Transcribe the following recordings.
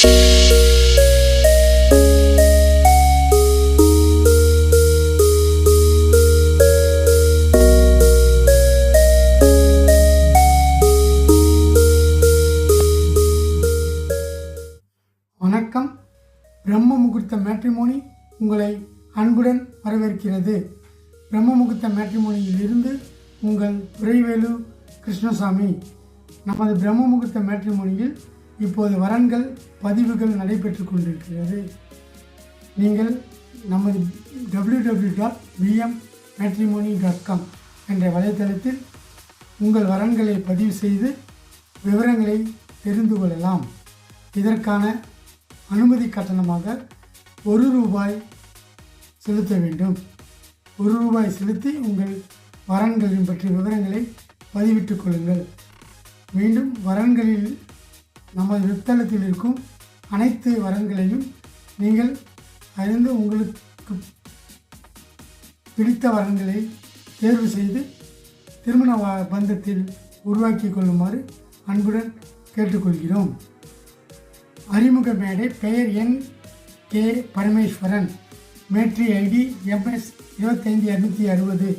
வணக்கம். பிரம்ம முகூர்த்த மேட்ரிமோனி உங்களை அன்புடன் வரவேற்கிறது. பிரம்ம முகூர்த்த மேட்ரிமோனியில் இருந்து உங்கள் துரைவேலு கிருஷ்ணசாமி. நமது பிரம்ம முகூர்த்த மேட்ரிமோனியில் இப்போது வரன்கள் பதிவுகள் நடைபெற்று கொண்டிருக்கிறது. நீங்கள் நமது www.vmmatrimony.com என்ற வலைத்தளத்தில் உங்கள் வரன்களை பதிவு செய்து விவரங்களை தெரிந்து கொள்ளலாம். இதற்கான அனுமதி கட்டணமாக ₹1 செலுத்த வேண்டும். ₹1 செலுத்தி உங்கள் வரன்களின் பற்றிய விவரங்களை பதிவிட்டுக் கொள்ளுங்கள். மீண்டும் வரன்களில் நமது வெப்தளத்தில் இருக்கும் அனைத்து வரன்களையும் நீங்கள் அறிந்து உங்களுக்கு பிடித்த வரன்களை தேர்வு செய்து திருமண பந்தத்தில் உருவாக்கி கொள்ளுமாறு அன்புடன் கேட்டுக்கொள்கிறோம். அறிமுக மேடை. பெயர் N.K. Parameswaran. Matri ID MS 25260.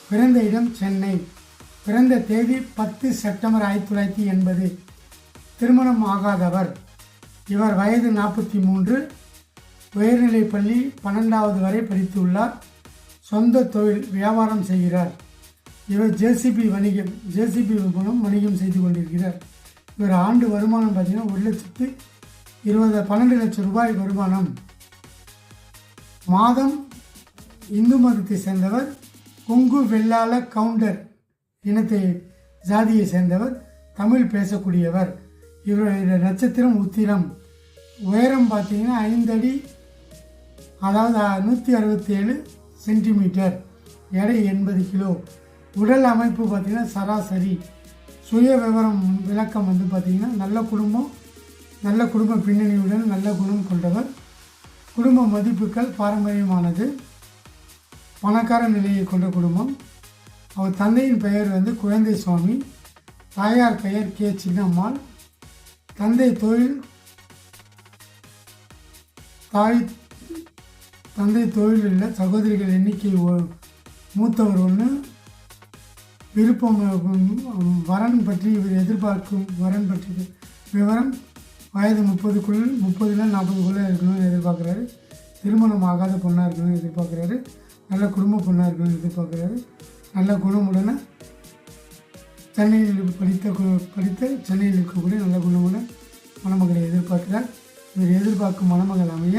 பிறந்த இடம் சென்னை. பிறந்த தேதி 10 செப்டம்பர் 1980. திருமணம் ஆகாதவர். இவர் வயது 43. உயர்நிலைப்பள்ளி 12வது வரை படித்துள்ளார். சொந்த தொழில் வியாபாரம் செய்கிறார். இவர் ஜேசிபி மூலம் வணிகம் செய்து கொண்டிருக்கிறார். இவர் ஆண்டு வருமானம் பார்த்தீங்கன்னா 12 லட்சம் ரூபாய் வருமானம். மாதம் இந்து மதத்தை சேர்ந்தவர். கொங்கு வெள்ளாள கவுண்டர் இனத்தை ஜாதியை சேர்ந்தவர். தமிழ் பேசக்கூடியவர். இவருடைய நட்சத்திரம் உத்திரம். உயரம் பார்த்தீங்கன்னா 5 அடி, அதாவது 167 சென்டிமீட்டர். எடை 80 கிலோ. உடல் அமைப்பு பார்த்தீங்கன்னா சராசரி. சுய விவரம் விளக்கம் பார்த்தீங்கன்னா நல்ல குடும்ப பின்னணியுடன் நல்ல குணம் கொண்டவர். குடும்ப மதிப்புகள் பாரம்பரியமானது. பணக்கார நிலையை கொண்ட குடும்பம். அவர் தந்தையின் பெயர் குழந்தை சுவாமி. தாயார் பெயர் K. சின்னம்மாள். தந்தை தொழில் இல்லை. சகோதரிகள் எண்ணிக்கை மூத்தவர் 1. விருப்பம் வரன் பற்றி இவர் எதிர்பார்க்கும் வரன் பற்றி விவரம். வயது 30 40 இருக்கணும்னு எதிர்பார்க்குறாரு. திருமணம் ஆகாத பொண்ணாக இருக்கணும்னு எதிர்பார்க்குறாரு. நல்ல குடும்ப பொண்ணாக இருக்கணும்னு எதிர்பார்க்குறாரு. நல்ல குணமுடன சென்னையில் படித்த சென்னையில் இருக்கக்கூடிய நல்ல குணமுடன் மணமகளை எதிர்பார்க்கிறார். இவர் எதிர்பார்க்கும் மணமகள் அமைய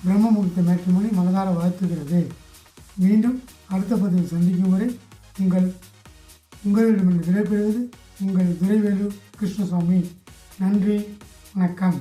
பிரம்ம முகூர்த்த மேட்ரிமோனி மனதார வாழ்த்துகிறது. மீண்டும் அடுத்த பதிவில் சந்திக்கும் வரை உங்களிடமிருந்து விடைபெறுவது உங்கள் துரைவேலு கிருஷ்ணசாமி. நன்றி, வணக்கம்.